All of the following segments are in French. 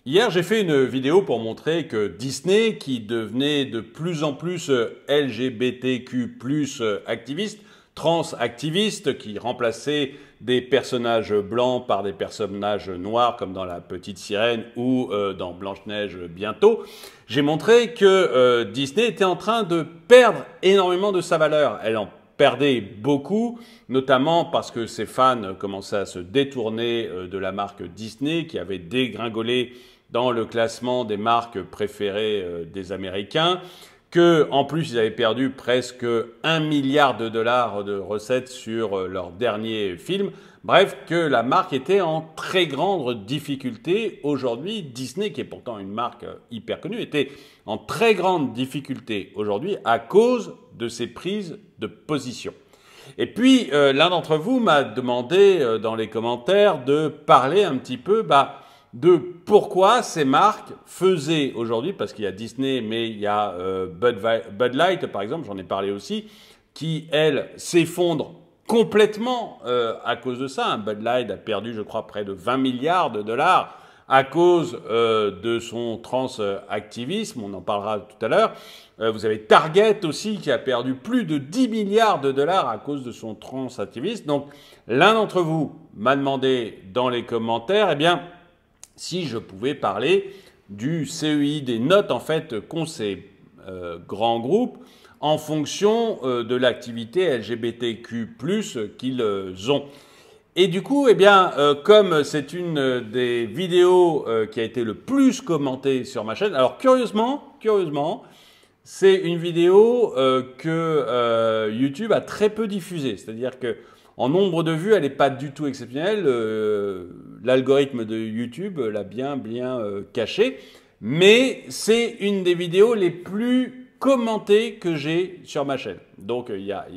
Hier, j'ai fait une vidéo pour montrer que Disney, qui devenait de plus en plus LGBTQ+, activiste, trans-activiste, qui remplaçait des personnages blancs par des personnages noirs, comme dans La Petite Sirène ou dans Blanche-Neige bientôt, j'ai montré que Disney était en train de perdre énormément de sa valeur. Elle en perdait beaucoup, notamment parce que ses fans commençaient à se détourner de la marque Disney, qui avait dégringolé dans le classement des marques préférées des Américains, que en plus ils avaient perdu presque 1 milliard de dollars de recettes sur leur dernier film. Bref, que la marque était en très grande difficulté. Aujourd'hui, Disney, qui est pourtant une marque hyper connue, était en très grande difficulté aujourd'hui à cause de ses prises de position. Et puis, l'un d'entre vous m'a demandé dans les commentaires de parler un petit peu de pourquoi ces marques faisaient aujourd'hui, parce qu'il y a Disney, mais il y a Bud Light, par exemple, j'en ai parlé aussi, qui, elle, s'effondre complètement à cause de ça. Bud Light a perdu, je crois, près de 20 milliards de dollars à cause de son trans-activisme, on en parlera tout à l'heure. Vous avez Target aussi qui a perdu plus de 10 milliards de dollars à cause de son trans-activisme. Donc, l'un d'entre vous m'a demandé dans les commentaires, eh bien, si je pouvais parler du CEI, des notes en fait qu'ont ces grands groupes en fonction de l'activité LGBTQ+, qu'ils ont. Et du coup, eh bien, comme c'est une des vidéos qui a été le plus commentée sur ma chaîne, alors curieusement, c'est une vidéo que YouTube a très peu diffusée. C'est-à-dire que en nombre de vues, elle n'est pas du tout exceptionnelle. L'algorithme de YouTube l'a bien cachée. Mais c'est une des vidéos les plus commentées que j'ai sur ma chaîne. Donc il y a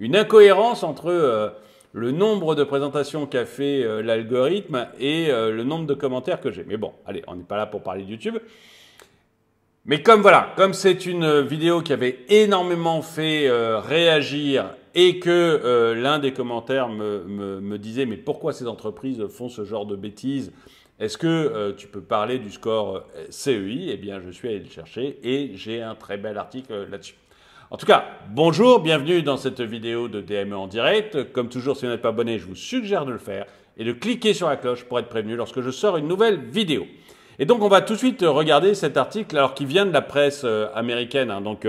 une incohérence entre le nombre de présentations qu'a fait l'algorithme et le nombre de commentaires que j'ai. Mais bon, allez, on n'est pas là pour parler de YouTube. Mais comme c'est une vidéo qui avait énormément fait réagir et que l'un des commentaires me disait « Mais pourquoi ces entreprises font ce genre de bêtises ? Est-ce que tu peux parler du score CEI ?» Eh bien, je suis allé le chercher et j'ai un très bel article là-dessus. En tout cas, bonjour, bienvenue dans cette vidéo de DME en direct. Comme toujours, si vous n'êtes pas abonné, je vous suggère de le faire et de cliquer sur la cloche pour être prévenu lorsque je sors une nouvelle vidéo. Et donc, on va tout de suite regarder cet article, alors qui vient de la presse américaine. Hein, donc,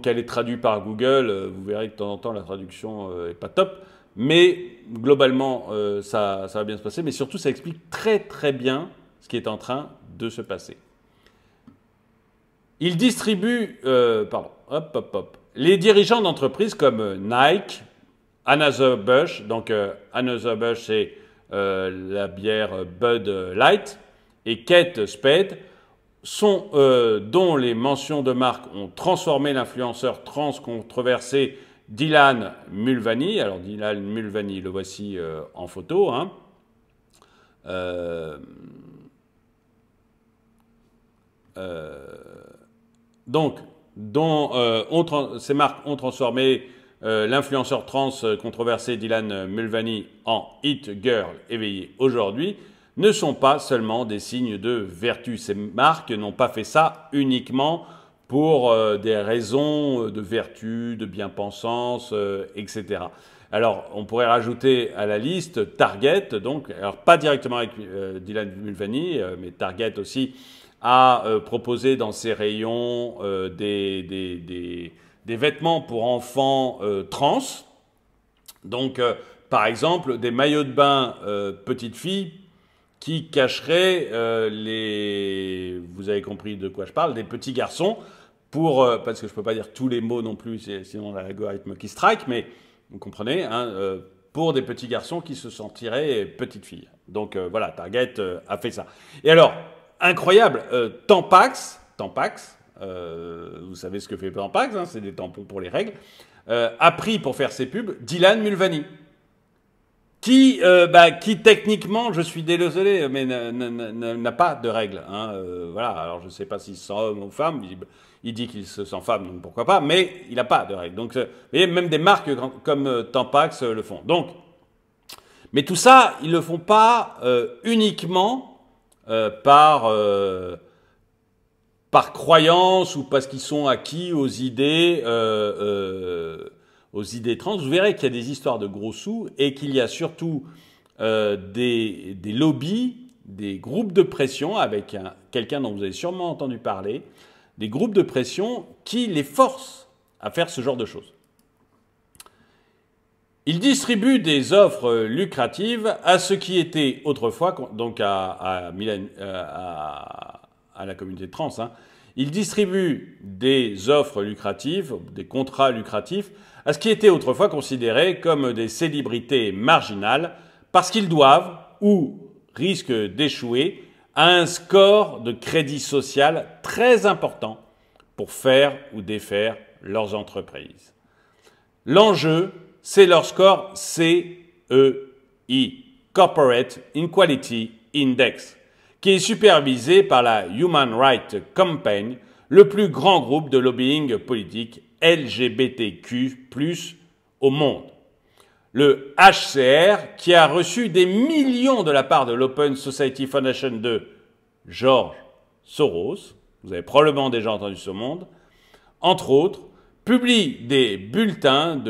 elle est traduite par Google. Vous verrez que de temps en temps, la traduction est pas top. Mais globalement, ça va bien se passer. Mais surtout, ça explique très bien ce qui est en train de se passer. Il distribue, les dirigeants d'entreprises comme Nike, Anheuser-Busch, donc Anheuser-Busch, c'est la bière Bud Light, et Kate Spade, dont les mentions de marque ont transformé l'influenceur trans controversé Dylan Mulvaney. Alors Dylan Mulvaney, le voici en photo. Hein. Ces marques ont transformé l'influenceur trans controversé Dylan Mulvaney en hit girl éveillé aujourd'hui, ne sont pas seulement des signes de vertu. Ces marques n'ont pas fait ça uniquement pour des raisons de vertu, de bien-pensance, etc. Alors, on pourrait rajouter à la liste Target, donc, alors pas directement avec Dylan Mulvaney, mais Target aussi a proposé dans ses rayons des vêtements pour enfants trans. Donc, par exemple, des maillots de bain petites filles qui cacheraient vous avez compris de quoi je parle, des petits garçons, parce que je ne peux pas dire tous les mots non plus, sinon l'algorithme qui strike, mais vous comprenez, hein, pour des petits garçons qui se sentiraient petites filles. Donc voilà, Target a fait ça. Et alors, incroyable, Tampax, vous savez ce que fait Tampax, hein, c'est des tampons pour les règles, a pris pour faire ses pubs Dylan Mulvaney. Qui techniquement, je suis désolé, mais n'a pas de règles. Hein, voilà. Alors je ne sais pas s'il se sent homme ou femme. Il dit qu'il se sent femme, donc pourquoi pas. Mais il n'a pas de règles. Donc, vous voyez, même des marques comme Tampax le font. Donc, mais tout ça, ils le font pas uniquement par croyance ou parce qu'ils sont acquis aux idées trans. Vous verrez qu'il y a des histoires de gros sous et qu'il y a surtout des lobbies, des groupes de pression avec quelqu'un dont vous avez sûrement entendu parler, des groupes de pression qui les forcent à faire ce genre de choses. Ils distribuent des offres lucratives à ce qui était autrefois, donc à la communauté trans, hein. Ils distribuent des offres lucratives, des contrats lucratifs, à ce qui était autrefois considéré comme des célébrités marginales, parce qu'ils doivent, ou risquent d'échouer, à un score de crédit social très important pour faire ou défaire leurs entreprises. L'enjeu, c'est leur score CEI, Corporate Equality Index, qui est supervisé par la Human Rights Campaign, le plus grand groupe de lobbying politique LGBTQ+, au monde. Le HCR, qui a reçu des millions de la part de l'Open Society Foundation de George Soros, vous avez probablement déjà entendu ce monde, entre autres, publie des bulletins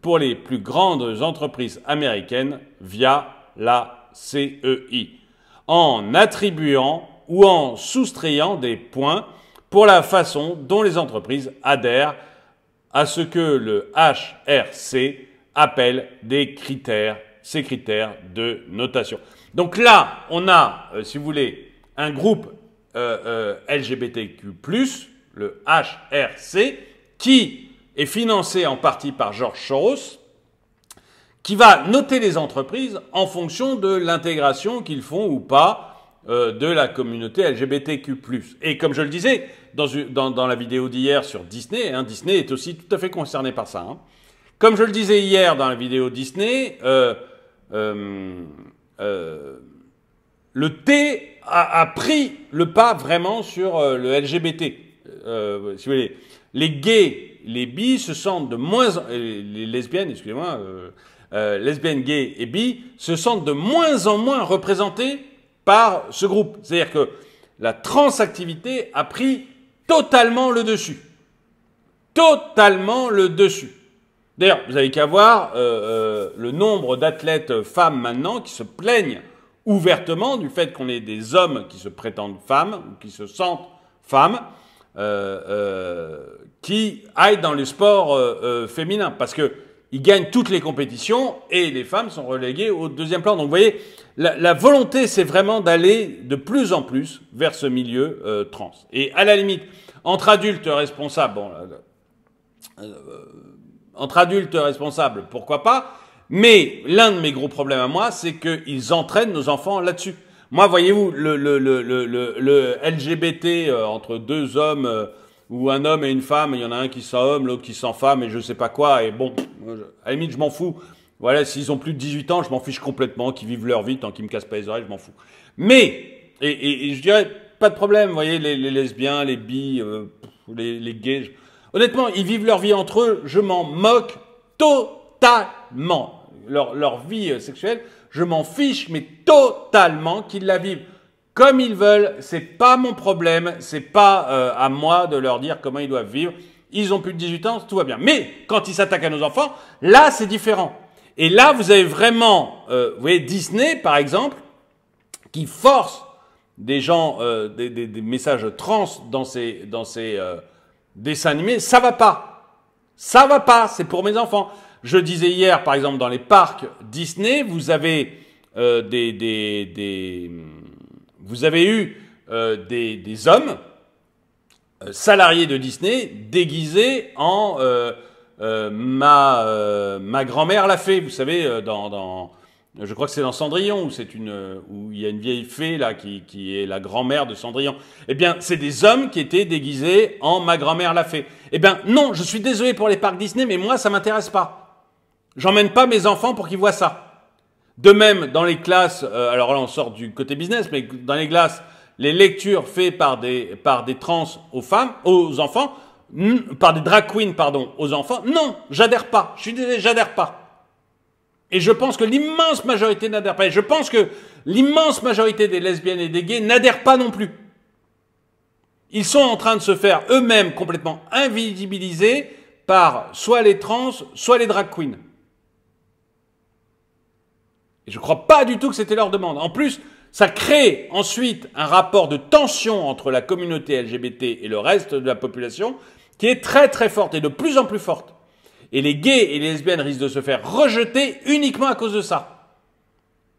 pour les plus grandes entreprises américaines via la CEI, en attribuant ou en soustrayant des points pour la façon dont les entreprises adhèrent à ce que le HRC appelle ces critères de notation. Donc là, on a, si vous voulez, un groupe LGBTQ+, le HRC, qui est financé en partie par George Soros, qui va noter les entreprises en fonction de l'intégration qu'ils font ou pas de la communauté LGBTQ+. Et comme je le disais dans la vidéo d'hier sur Disney, hein, Disney est aussi tout à fait concerné par ça. Hein. Comme je le disais hier dans la vidéo Disney, le T a pris le pas vraiment sur le LGBT. Si vous voulez, les gays, les bis se sentent de moins, les lesbiennes, excusez-moi, lesbiennes, gays et bi se sentent de moins en moins représentés par ce groupe. C'est-à-dire que la transactivité a pris totalement le dessus. Totalement le dessus. D'ailleurs, vous avez qu'à voir le nombre d'athlètes femmes maintenant qui se plaignent ouvertement du fait qu'on ait des hommes qui se prétendent femmes, ou qui se sentent femmes, qui aillent dans les sports féminins. Parce que ils gagnent toutes les compétitions et les femmes sont reléguées au deuxième plan. Donc vous voyez, la volonté, c'est vraiment d'aller de plus en plus vers ce milieu trans. Et à la limite, entre adultes responsables, pourquoi pas, mais l'un de mes gros problèmes à moi, c'est qu'ils entraînent nos enfants là-dessus. Moi, voyez-vous, le LGBT entre deux hommes ou un homme et une femme, il y en a un qui sent homme, l'autre qui sent femme et je sais pas quoi, et bon, à la limite, je m'en fous. Voilà, s'ils ont plus de 18 ans, je m'en fiche complètement, qu'ils vivent leur vie tant qu'ils me cassent pas les oreilles, je m'en fous. Mais, et je dirais, pas de problème, vous voyez, les lesbiens, les bi, les gays, honnêtement, ils vivent leur vie entre eux, je m'en moque totalement. Leur vie sexuelle, je m'en fiche, mais totalement qu'ils la vivent comme ils veulent. C'est pas mon problème, c'est pas à moi de leur dire comment ils doivent vivre. Ils ont plus de 18 ans, tout va bien. Mais quand ils s'attaquent à nos enfants, là, c'est différent. Et là, vous avez vraiment, vous voyez, Disney, par exemple, qui force des gens, des messages trans dans ses dessins animés. Ça va pas. Ça va pas. C'est pour mes enfants. Je disais hier, par exemple, dans les parcs Disney, vous avez vous avez eu des hommes salariés de Disney déguisés en ma grand-mère l'a fait. Vous savez, je crois que c'est dans Cendrillon où il y a une vieille fée là qui est la grand-mère de Cendrillon. Eh bien, c'est des hommes qui étaient déguisés en ma grand-mère l'a fait. Eh bien, non, je suis désolé pour les parcs Disney, mais moi, ça m'intéresse pas. J'emmène pas mes enfants pour qu'ils voient ça. De même, dans les classes, alors là on sort du côté business, mais dans les classes, les lectures faites par des trans aux enfants, par des drag queens, pardon, aux enfants, non, j'adhère pas. Je suis désolé, j'adhère pas. Et je pense que l'immense majorité n'adhère pas. Et je pense que l'immense majorité des lesbiennes et des gays n'adhèrent pas non plus. Ils sont en train de se faire eux-mêmes complètement invisibiliser par soit les trans, soit les drag queens. Et je ne crois pas du tout que c'était leur demande. En plus, ça crée ensuite un rapport de tension entre la communauté LGBT et le reste de la population qui est très très forte et de plus en plus forte. Et les gays et les lesbiennes risquent de se faire rejeter uniquement à cause de ça.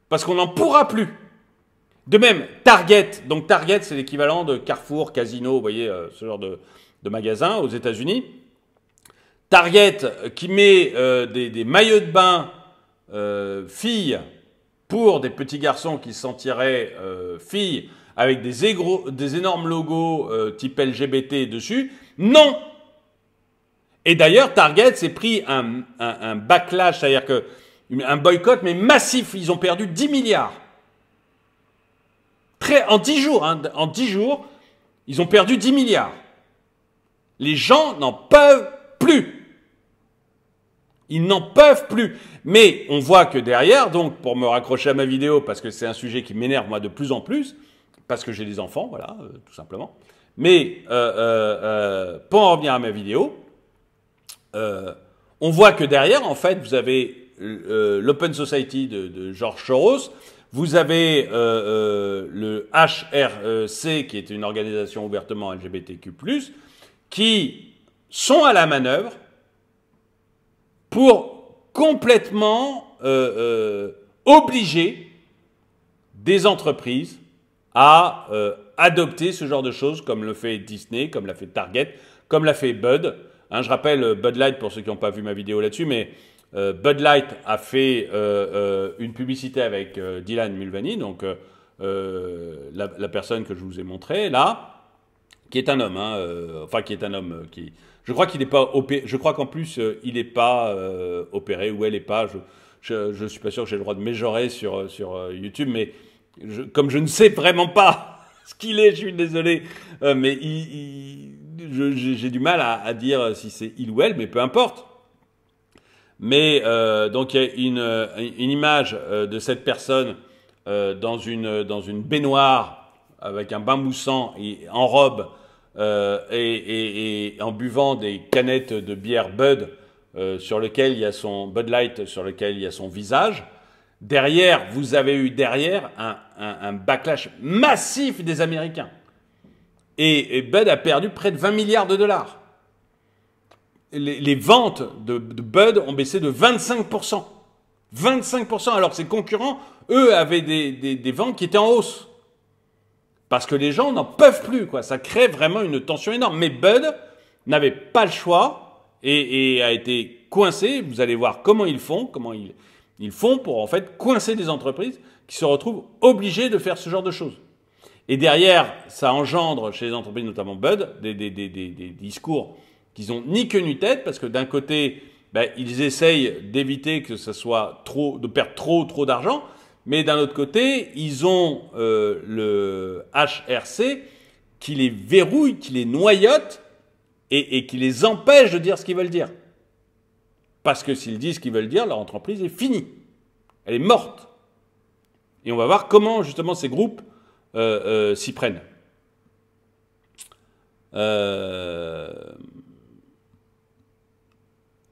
Parce qu'on n'en pourra plus. De même, Target. Donc Target, c'est l'équivalent de Carrefour, Casino, vous voyez, ce genre de magasin aux États-Unis. Target qui met des maillots de bain filles pour des petits garçons qui se sentiraient filles avec des énormes logos type LGBT dessus. Non! Et d'ailleurs, Target s'est pris un backlash, c'est-à-dire un boycott, mais massif. Ils ont perdu 10 milliards. En 10 jours, hein, en 10 jours, ils ont perdu 10 milliards. Les gens n'en peuvent plus. Ils n'en peuvent plus. Mais on voit que derrière, donc pour me raccrocher à ma vidéo, parce que c'est un sujet qui m'énerve moi de plus en plus, parce que j'ai des enfants, voilà, tout simplement. Mais pour en revenir à ma vidéo, on voit que derrière, en fait, vous avez l'Open Society de George Soros, vous avez le HRC, qui est une organisation ouvertement LGBTQ+, qui sont à la manœuvre pour complètement obliger des entreprises à adopter ce genre de choses, comme le fait Disney, comme l'a fait Target, comme l'a fait Bud. Hein, je rappelle Bud Light, pour ceux qui n'ont pas vu ma vidéo là-dessus, mais Bud Light a fait une publicité avec Dylan Mulvaney, donc la personne que je vous ai montrée là, qui est un homme, hein, enfin qui est un homme qui, je crois qu'il n'est pas opéré, je crois qu'en plus il n'est pas opéré ou elle n'est pas, je suis pas sûr que j'ai le droit de méjorer sur YouTube, mais comme je ne sais vraiment pas ce qu'il est, je suis désolé, mais j'ai du mal à dire si c'est il ou elle, mais peu importe. Mais donc il y a une image de cette personne dans une baignoire avec un bain moussant et en robe et en buvant des canettes de bière Bud sur lequel il y a son Bud Light, sur lequel il y a son visage. Derrière, vous avez eu un backlash massif des Américains. Et Bud a perdu près de 20 milliards de dollars. Les ventes de Bud ont baissé de 25%. 25%, alors que ses concurrents, eux, avaient des ventes qui étaient en hausse. Parce que les gens n'en peuvent plus, quoi. Ça crée vraiment une tension énorme. Mais Bud n'avait pas le choix et a été coincé. Vous allez voir comment ils font pour en fait coincer des entreprises qui se retrouvent obligées de faire ce genre de choses. Et derrière, ça engendre chez les entreprises, notamment Bud, des discours qui n'ont ni queue ni tête, parce que d'un côté, ils essayent d'éviter que ça soit de perdre trop d'argent, mais d'un autre côté, ils ont le HRC qui les verrouille, qui les noyote et qui les empêche de dire ce qu'ils veulent dire. Parce que s'ils disent ce qu'ils veulent dire, leur entreprise est finie. Elle est morte. Et on va voir comment, justement, ces groupes s'y prennent.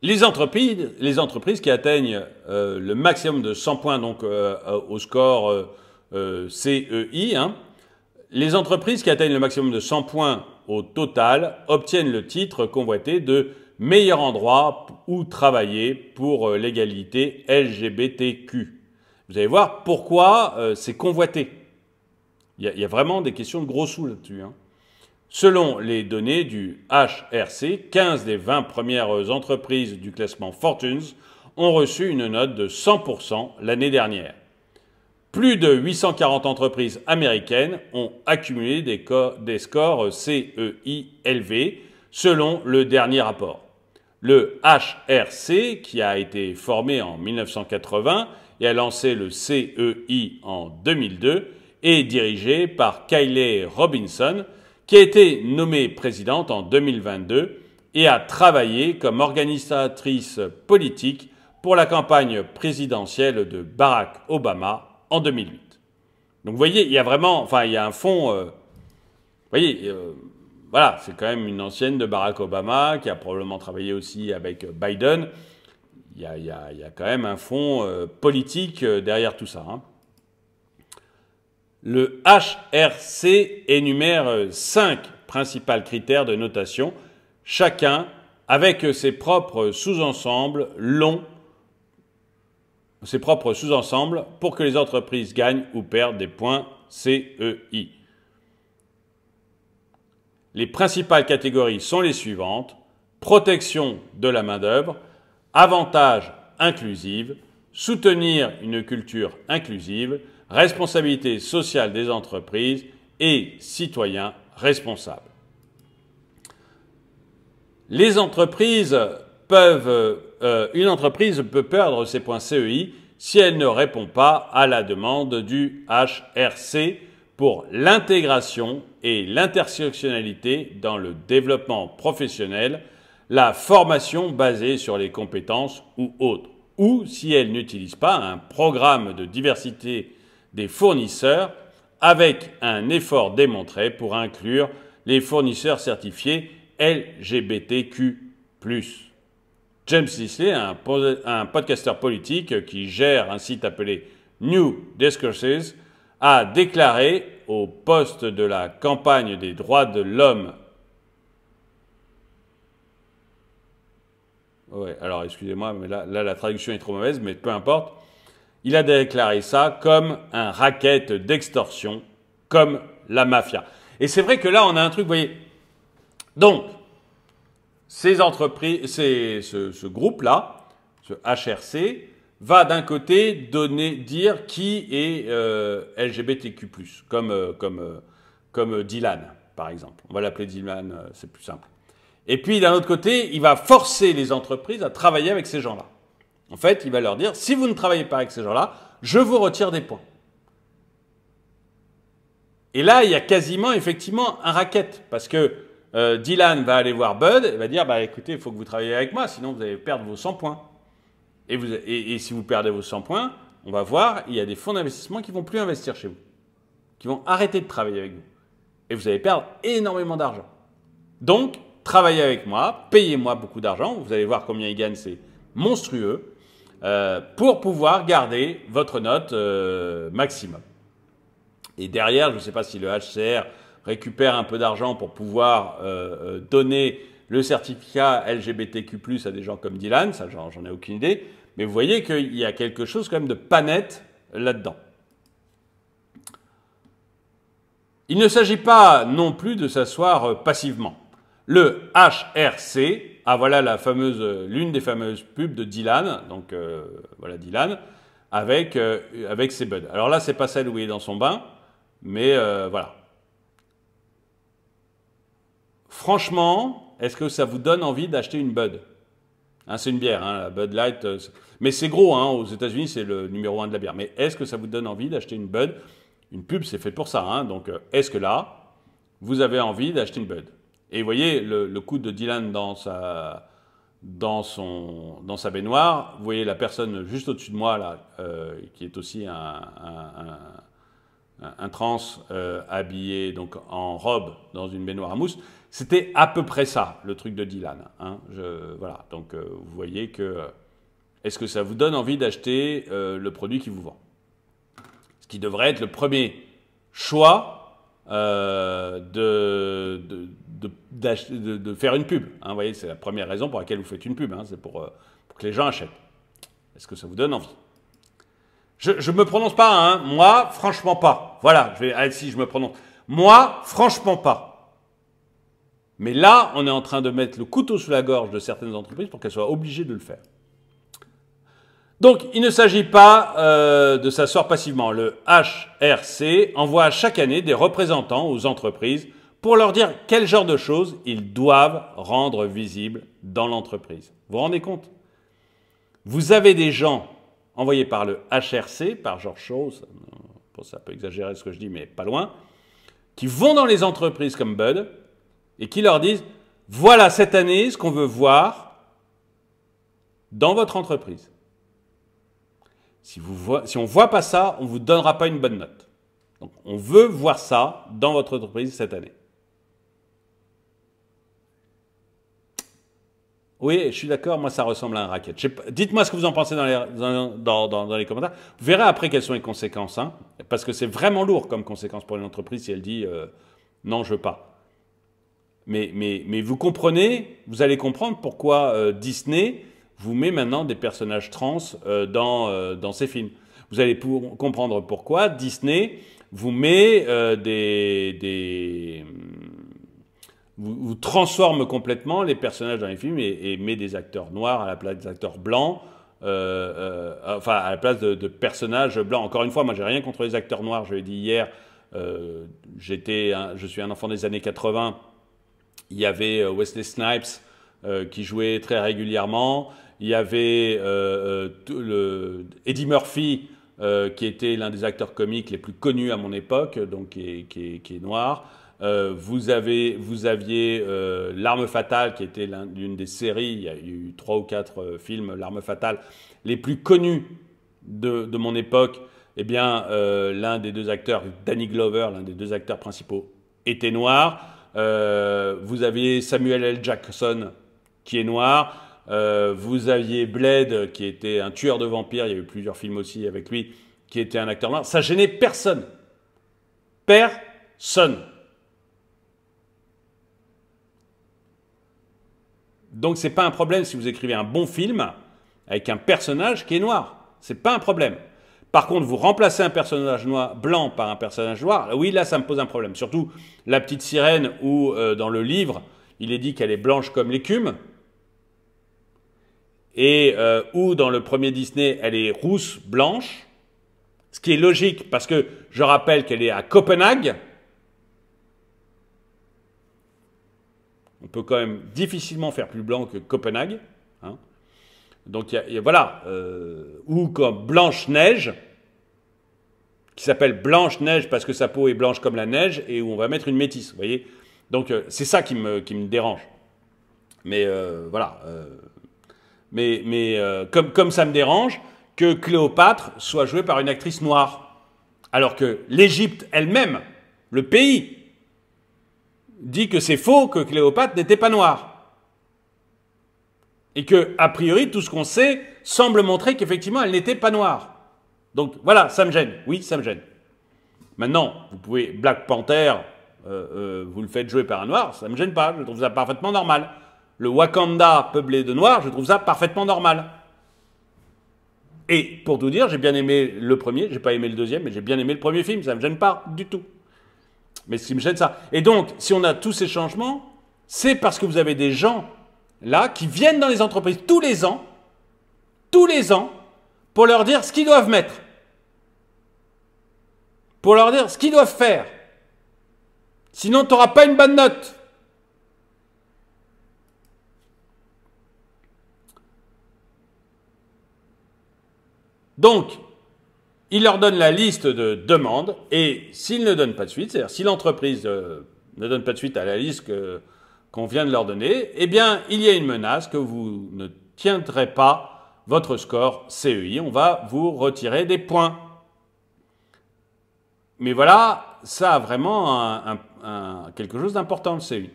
Les entreprises qui atteignent le maximum de 100 points donc au score CEI, hein, les entreprises qui atteignent le maximum de 100 points au total obtiennent le titre convoité de meilleur endroit où travailler pour l'égalité LGBTQ. Vous allez voir pourquoi c'est convoité. Il y a vraiment des questions de gros sous là-dessus. Hein. Selon les données du HRC, 15 des 20 premières entreprises du classement Fortunes ont reçu une note de 100% l'année dernière. Plus de 840 entreprises américaines ont accumulé des scores CEI élevés, selon le dernier rapport. Le HRC, qui a été formé en 1980 et a lancé le CEI en 2002, est dirigé par Kylie Robinson, qui a été nommée présidente en 2022 et a travaillé comme organisatrice politique pour la campagne présidentielle de Barack Obama en 2008. Donc vous voyez, il y a vraiment, enfin il y a un fond, vous voyez, voilà, c'est quand même une ancienne de Barack Obama qui a probablement travaillé aussi avec Biden. Il y a quand même un fond politique derrière tout ça. Hein. Le HRC énumère 5 principaux critères de notation, chacun avec ses propres sous-ensembles longs, ses propres sous-ensembles pour que les entreprises gagnent ou perdent des points CEI. Les principales catégories sont les suivantes: protection de la main-d'œuvre, avantages inclusifs, soutenir une culture inclusive, responsabilité sociale des entreprises et citoyens responsables. Les entreprises une entreprise peut perdre ses points CEI si elle ne répond pas à la demande du HRC pour l'intégration et l'intersectionnalité dans le développement professionnel, la formation basée sur les compétences ou autres, ou si elle n'utilise pas un programme de diversité des fournisseurs avec un effort démontré pour inclure les fournisseurs certifiés LGBTQ+. James Disley, un podcasteur politique qui gère un site appelé New Discourses, a déclaré au poste de la campagne des droits de l'homme. Ouais, alors excusez-moi, mais là la traduction est trop mauvaise, mais peu importe. Il a déclaré ça comme un racket d'extorsion, comme la mafia. Et c'est vrai que là, on a un truc, vous voyez. Donc, ces entreprises, ce groupe-là, ce HRC, va d'un côté dire qui est LGBTQ+, comme Dylan, par exemple. On va l'appeler Dylan, c'est plus simple. Et puis, d'un autre côté, il va forcer les entreprises à travailler avec ces gens-là. En fait, il va leur dire, si vous ne travaillez pas avec ces gens-là, je vous retire des points. Et là, il y a quasiment, effectivement, un racket, parce que Dylan va aller voir Bud et va dire, bah écoutez, il faut que vous travailliez avec moi, sinon vous allez perdre vos 100 points. Et si vous perdez vos 100 points, on va voir, il y a des fonds d'investissement qui vont plus investir chez vous, qui vont arrêter de travailler avec vous. Et vous allez perdre énormément d'argent. Donc, travaillez avec moi, payez-moi beaucoup d'argent, vous allez voir combien ils gagnent, c'est monstrueux, pour pouvoir garder votre note maximum. Et derrière, je ne sais pas si le HCR récupère un peu d'argent pour pouvoir donner le certificat LGBTQ+, à des gens comme Dylan, ça j'en ai aucune idée, mais vous voyez qu'il y a quelque chose quand même de pas net là-dedans. Il ne s'agit pas non plus de s'asseoir passivement. Le HRC, voilà l'une des fameuses pubs de Dylan, donc voilà Dylan, avec ses buds. Alors là, c'est pas celle où il est dans son bain, mais voilà. Franchement, est-ce que ça vous donne envie d'acheter une Bud? Hein, c'est une bière, hein, la Bud Light. Mais c'est gros, hein, aux États-Unis, c'est le numéro 1 de la bière. Mais est-ce que ça vous donne envie d'acheter une Bud? Une pub, c'est fait pour ça. Hein, donc, est-ce que là, vous avez envie d'acheter une Bud? Et vous voyez le coup de Dylan dans sa baignoire. Vous voyez la personne juste au-dessus de moi, là, qui est aussi un trans habillé donc en robe dans une baignoire à mousse. C'était à peu près ça, le truc de Dylan. Hein. Voilà, donc vous voyez que... est-ce que ça vous donne envie d'acheter le produit qui vous vend? Ce qui devrait être le premier choix de faire une pub. Hein. Vous voyez, c'est la première raison pour laquelle vous faites une pub. Hein. C'est pour que les gens achètent. Est-ce que ça vous donne envie? Je ne me prononce pas, hein. Moi, franchement pas. Voilà, si je me prononce. Moi, franchement pas. Mais là, on est en train de mettre le couteau sous la gorge de certaines entreprises pour qu'elles soient obligées de le faire. Donc, il ne s'agit pas de s'asseoir passivement. Le HRC envoie chaque année des représentants aux entreprises pour leur dire quel genre de choses ils doivent rendre visibles dans l'entreprise. Vous vous rendez compte? Vous avez des gens envoyés par le HRC, par George Shaw, ça peut exagérer ce que je dis, mais pas loin, qui vont dans les entreprises comme Bud et qui leur disent « Voilà cette année ce qu'on veut voir dans votre entreprise. Si on ne voit pas ça, on ne vous donnera pas une bonne note. Donc, on veut voir ça dans votre entreprise cette année. Oui, je suis d'accord, moi ça ressemble à un racket. Dites-moi ce que vous en pensez dans les commentaires. Vous verrez après quelles sont les conséquences, hein, parce que c'est vraiment lourd comme conséquence pour une entreprise si elle dit non, je veux pas. Mais vous comprenez, vous allez comprendre pourquoi Disney vous met maintenant des personnages trans dans ses films. Vous allez comprendre pourquoi Disney vous met vous transforme complètement les personnages dans les films et met des acteurs noirs à la place des acteurs blancs, enfin à la place de personnages blancs. Encore une fois, moi j'ai rien contre les acteurs noirs, je l'ai dit hier, je suis un enfant des années 80, il y avait Wesley Snipes qui jouait très régulièrement, il y avait Eddie Murphy qui était l'un des acteurs comiques les plus connus à mon époque, donc qui est noir. Vous aviez L'Arme Fatale, qui était l'une des séries, il y a eu 3 ou 4 films, L'Arme Fatale, les plus connus de mon époque. Eh bien, l'un des deux acteurs, Danny Glover, l'un des deux acteurs principaux, était noir. Vous aviez Samuel L. Jackson, qui est noir. Vous aviez Blade, qui était un tueur de vampires, il y a eu plusieurs films aussi avec lui, qui était un acteur noir. Ça gênait personne. Personne. Donc c'est pas un problème si vous écrivez un bon film avec un personnage qui est noir. C'est pas un problème. Par contre, vous remplacez un personnage blanc par un personnage noir, oui, là ça me pose un problème. Surtout la petite sirène où dans le livre, il est dit qu'elle est blanche comme l'écume. Et où dans le premier Disney, elle est rousse, blanche. Ce qui est logique parce que je rappelle qu'elle est à Copenhague. On peut quand même difficilement faire plus blanc que Copenhague. Hein. Donc voilà. Ou comme Blanche-Neige, qui s'appelle Blanche-Neige parce que sa peau est blanche comme la neige, et où on va mettre une métisse. Vous voyez. Donc c'est ça qui me dérange. Mais voilà. Comme ça me dérange que Cléopâtre soit jouée par une actrice noire. Alors que l'Égypte elle-même, le pays, dit que c'est faux, que Cléopâtre n'était pas noire. Et que, a priori, tout ce qu'on sait semble montrer qu'effectivement, elle n'était pas noire. Donc voilà, ça me gêne. Oui, ça me gêne. Maintenant, vous pouvez Black Panther, vous le faites jouer par un noir, ça ne me gêne pas, je trouve ça parfaitement normal. Le Wakanda peuplé de noirs, je trouve ça parfaitement normal. Et pour tout dire, j'ai bien aimé le premier, j'ai pas aimé le deuxième, mais j'ai bien aimé le premier film, ça ne me gêne pas du tout. Mais ce qui me gêne, ça. Et donc, si on a tous ces changements, c'est parce que vous avez des gens, là, qui viennent dans les entreprises tous les ans, pour leur dire ce qu'ils doivent mettre. Pour leur dire ce qu'ils doivent faire. Sinon, tu n'auras pas une bonne note. Donc, il leur donne la liste de demandes, et s'ils ne donnent pas de suite, c'est-à-dire si l'entreprise ne donne pas de suite à la liste qu'on vient de leur donner, eh bien, il y a une menace que vous ne tiendrez pas votre score CEI. On va vous retirer des points. Mais voilà, ça a vraiment quelque chose d'important, le CEI.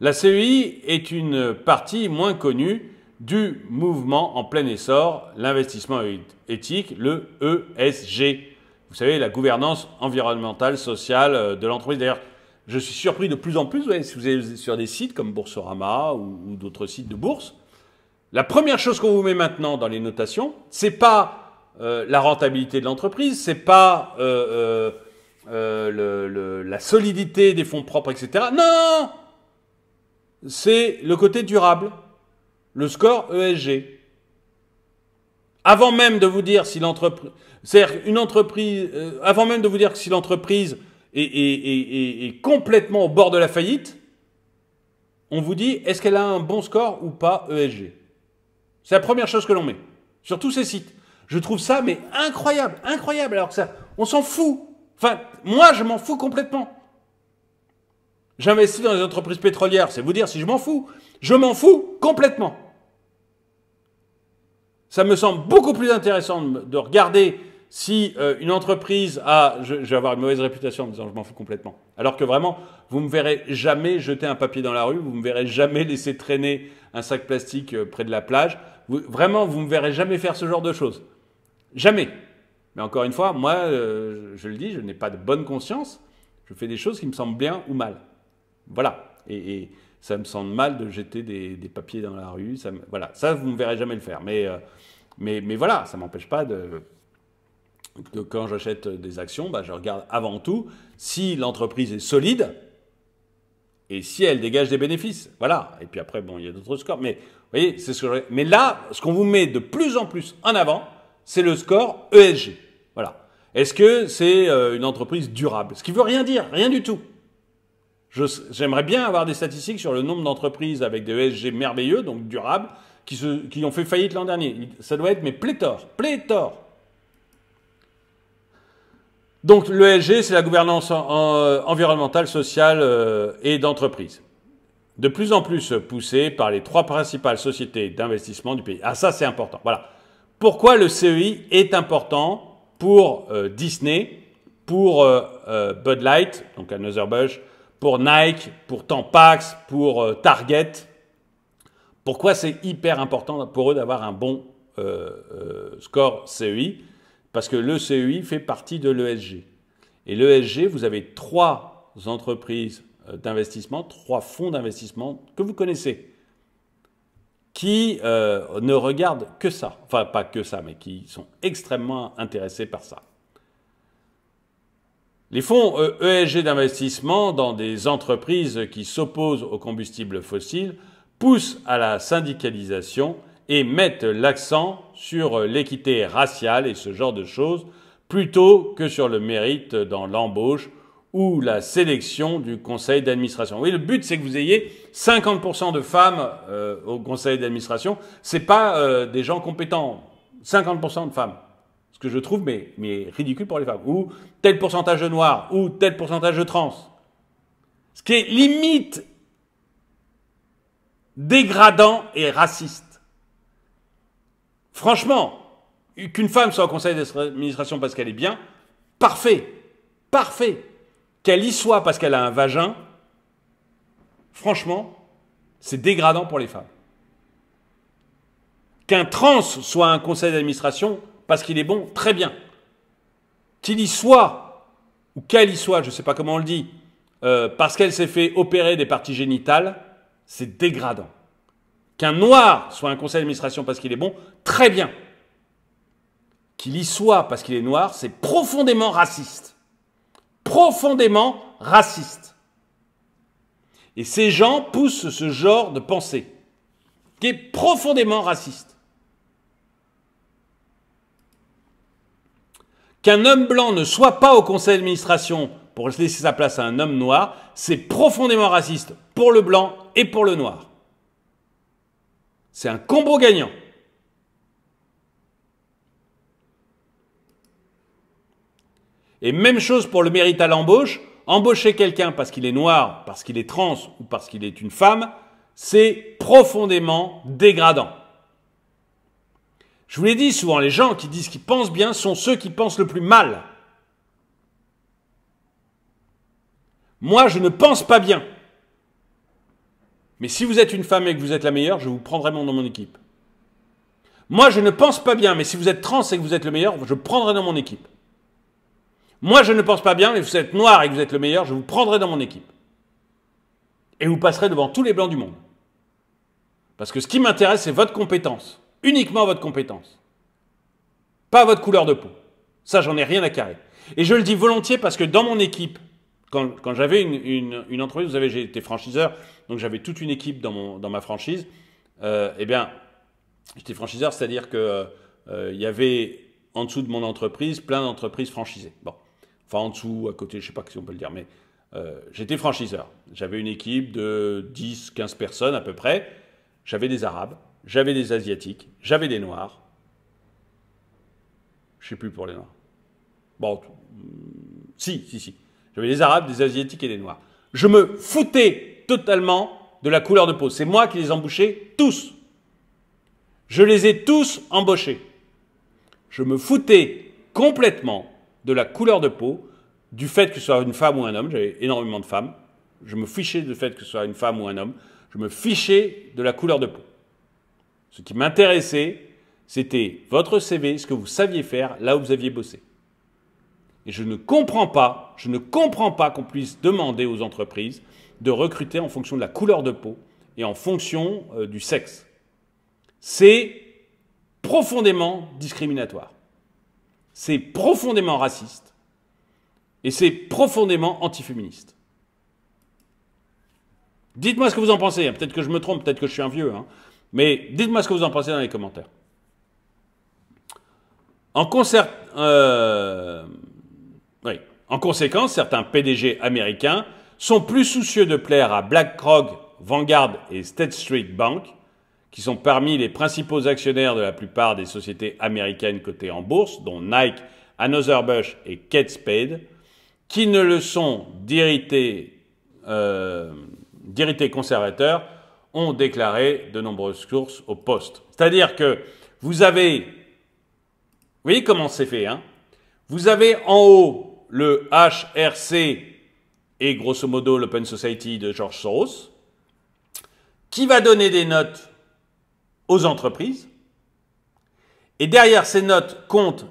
La CEI est une partie moins connue du mouvement en plein essor, l'investissement éthique, le ESG. Vous savez, la gouvernance environnementale, sociale de l'entreprise. D'ailleurs, je suis surpris de plus en plus, vous voyez, si vous êtes sur des sites comme Boursorama ou d'autres sites de bourse, la première chose qu'on vous met maintenant dans les notations, c'est pas la rentabilité de l'entreprise, c'est pas la solidité des fonds propres, etc. Non, c'est le côté durable. Le score ESG. Avant même de vous dire si l'entreprise, c'est-à-dire une entreprise, avant même de vous dire si l'entreprise est complètement au bord de la faillite, on vous dit est-ce qu'elle a un bon score ou pas ESG. C'est la première chose que l'on met sur tous ces sites. Je trouve ça mais incroyable, incroyable. Alors que ça, on s'en fout. Enfin, moi je m'en fous complètement. J'investis dans les entreprises pétrolières, c'est vous dire si je m'en fous. Je m'en fous complètement. Ça me semble beaucoup plus intéressant de regarder si une entreprise a... Je vais avoir une mauvaise réputation en disant je m'en fous complètement. Alors que vraiment, vous ne me verrez jamais jeter un papier dans la rue, vous ne me verrez jamais laisser traîner un sac plastique près de la plage. Vraiment, vous ne me verrez jamais faire ce genre de choses. Jamais. Mais encore une fois, moi, je le dis, je n'ai pas de bonne conscience. Je fais des choses qui me semblent bien ou mal. Voilà. Et ça me semble mal de jeter des papiers dans la rue. Voilà. Ça, vous ne me verrez jamais le faire. Mais voilà, ça ne m'empêche pas de quand j'achète des actions, bah, je regarde avant tout si l'entreprise est solide et si elle dégage des bénéfices. Voilà. Et puis après, bon, il y a d'autres scores. Mais vous voyez, c'est ce que mais là, ce qu'on vous met de plus en plus en avant, c'est le score ESG. Voilà. Est-ce que c'est une entreprise durable? Ce qui veut rien dire, rien du tout. J'aimerais bien avoir des statistiques sur le nombre d'entreprises avec des ESG merveilleux, donc durables, qui ont fait faillite l'an dernier. Ça doit être, mais pléthore, pléthore. Donc l'ESG, c'est la gouvernance environnementale, sociale et d'entreprise. De plus en plus poussée par les 3 principales sociétés d'investissement du pays. Ah, ça, c'est important. Voilà. Pourquoi le CEI est important pour Disney, pour Bud Light, donc Anheuser-Busch, pour Nike, pour Tampax, pour Target. Pourquoi c'est hyper important pour eux d'avoir un bon score CEI? Parce que le CEI fait partie de l'ESG. Et l'ESG, vous avez 3 entreprises d'investissement, 3 fonds d'investissement que vous connaissez, qui ne regardent que ça. Enfin, pas que ça, mais qui sont extrêmement intéressés par ça. Les fonds ESG d'investissement dans des entreprises qui s'opposent aux combustibles fossiles poussent à la syndicalisation et mettent l'accent sur l'équité raciale et ce genre de choses, plutôt que sur le mérite dans l'embauche ou la sélection du conseil d'administration. Oui, le but, c'est que vous ayez 50% de femmes au conseil d'administration. C'est pas des gens compétents. 50% de femmes. Ce que je trouve mais ridicule pour les femmes. Ou tel pourcentage de noirs, ou tel pourcentage de trans. Ce qui est limite dégradant et raciste. Franchement, qu'une femme soit au conseil d'administration parce qu'elle est bien, parfait, parfait. Qu'elle y soit parce qu'elle a un vagin, franchement, c'est dégradant pour les femmes. Qu'un trans soit à un conseil d'administration parce qu'il est bon, très bien. Qu'il y soit, ou qu'elle y soit, je ne sais pas comment on le dit, parce qu'elle s'est fait opérer des parties génitales, c'est dégradant. Qu'un noir soit à un conseil d'administration parce qu'il est bon, très bien. Qu'il y soit parce qu'il est noir, c'est profondément raciste. Profondément raciste. Et ces gens poussent ce genre de pensée, qui est profondément raciste. Qu'un homme blanc ne soit pas au conseil d'administration pour laisser sa place à un homme noir, c'est profondément raciste pour le blanc et pour le noir. C'est un combo gagnant. Et même chose pour le mérite à l'embauche. Embaucher quelqu'un parce qu'il est noir, parce qu'il est trans ou parce qu'il est une femme, c'est profondément dégradant. Je vous l'ai dit souvent, les gens qui disent qu'ils pensent bien sont ceux qui pensent le plus mal. Moi, je ne pense pas bien. Mais si vous êtes une femme et que vous êtes la meilleure, je vous prendrai dans mon équipe. Moi, je ne pense pas bien, mais si vous êtes trans et que vous êtes le meilleur, je prendrai dans mon équipe. Moi, je ne pense pas bien, mais si vous êtes noir et que vous êtes le meilleur, je vous prendrai dans mon équipe. Et vous passerez devant tous les blancs du monde. Parce que ce qui m'intéresse, c'est votre compétence. Uniquement votre compétence. Pas votre couleur de peau. Ça, j'en ai rien à carrer. Et je le dis volontiers parce que dans mon équipe, quand j'avais une entreprise, vous savez, j'ai été franchiseur, donc j'avais toute une équipe dans ma franchise. Eh bien, j'étais franchiseur, c'est-à-dire que il y avait en dessous de mon entreprise plein d'entreprises franchisées. Bon, enfin en dessous, à côté, je ne sais pas si on peut le dire, mais j'étais franchiseur. J'avais une équipe de 10-15 personnes à peu près. J'avais des Arabes, j'avais des Asiatiques, j'avais des Noirs. Je ne sais plus pour les Noirs. Bon, si. J'avais des Arabes, des Asiatiques et des Noirs. Je me foutais totalement de la couleur de peau. C'est moi qui les embauchais tous. Je les ai tous embauchés. Je me foutais complètement de la couleur de peau, du fait que ce soit une femme ou un homme. J'avais énormément de femmes. Je me fichais du fait que ce soit une femme ou un homme. Je me fichais de la couleur de peau. Ce qui m'intéressait, c'était votre CV, ce que vous saviez faire, là où vous aviez bossé. Et je ne comprends pas qu'on puisse demander aux entreprises de recruter en fonction de la couleur de peau et en fonction du sexe. C'est profondément discriminatoire. C'est profondément raciste. Et c'est profondément antiféministe. Dites-moi ce que vous en pensez. Peut-être que je me trompe, peut-être que je suis un vieux. Mais dites-moi ce que vous en pensez dans les commentaires. En conséquence, certains PDG américains sont plus soucieux de plaire à BlackRock, Vanguard et State Street Bank, qui sont parmi les principaux actionnaires de la plupart des sociétés américaines cotées en bourse, dont Nike, Anheuser-Busch et Kate Spade, qui ne le sont d'irrités conservateurs, ont déclaré de nombreuses sources au Poste. C'est-à-dire que vous avez... Vous voyez comment c'est fait, hein? Vous avez en haut le HRC et grosso modo l'Open Society de George Soros, qui va donner des notes aux entreprises. Et derrière ces notes comptent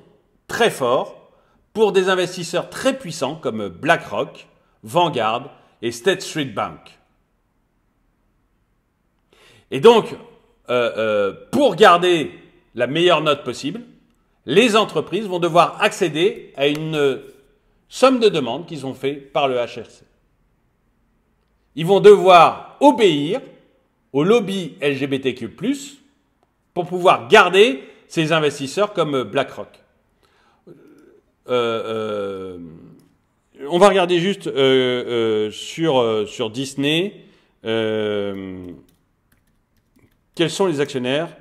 très fort pour des investisseurs très puissants comme BlackRock, Vanguard et State Street Bank. Et donc, pour garder la meilleure note possible, les entreprises vont devoir accéder à une somme de demandes qu'ils ont fait par le HRC. Ils vont devoir obéir au lobby LGBTQ+, pour pouvoir garder ces investisseurs comme BlackRock. On va regarder juste sur Disney quels sont les actionnaires.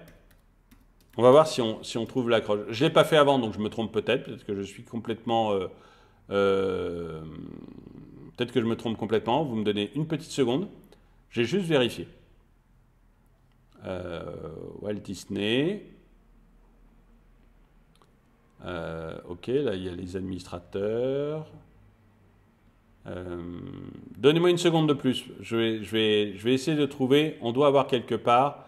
On va voir si on trouve l'accroche. Je ne l'ai pas fait avant, donc je me trompe peut-être que je suis complètement... peut-être que je me trompe complètement. Vous me donnez une petite seconde. J'ai juste vérifié. Walt Disney. Ok, là il y a les administrateurs. Donnez-moi une seconde de plus. Je vais essayer de trouver. On doit avoir quelque part